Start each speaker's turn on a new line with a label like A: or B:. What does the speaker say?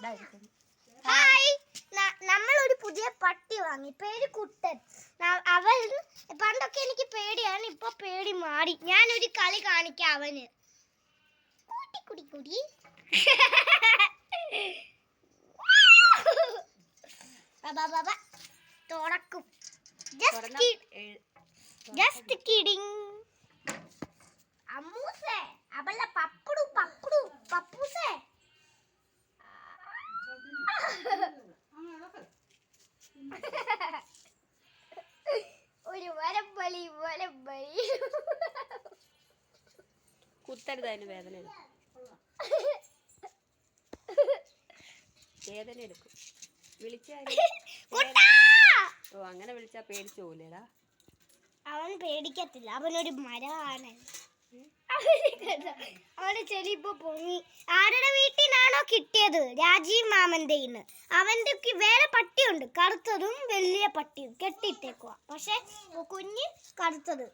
A: Hi, നമ്മളൊരു പുതിയ പട്ടി വാങ്ങി, പേര് കുട്ടൻ. അവൻ പണ്ടൊക്കെ എനിക്ക് പേടിയാണ്, ഇപ്പൊ പേടി മാറി. ഞാനൊരു കളി കാണിക്കാം അവന്. കുട്ടി കുടി കുടി തുറക്കും. Just kidding. അമ്മൂസേ, അവളെ പപ്പടു പപ്പടു പപ്പൂസേ. ഒരു വരമ്പളി വരമ്പളി.
B: കുത്തരുതായാലും വേദന വേദന എടുക്കും. ഓ, അങ്ങനെ വിളിച്ചാ പേടിച്ചു പോലെടാ.
A: അവൻ പേടിക്കത്തില്ല, അവനൊരു മരമാണ്. അവന്റെ ചെലി ഇപ്പൊ പൊങ്ങി. ആരുടെ വീട്ടിനാണോ കിട്ടിയത്? രാജീവ് മാമന്റെ. അവന്റെ വേറെ പട്ടിയുണ്ട്, കറുത്തതും വലിയ പട്ടിയും കെട്ടിയിട്ടേക്കുവാ. പക്ഷെ കുഞ്ഞ് കറുത്തത്.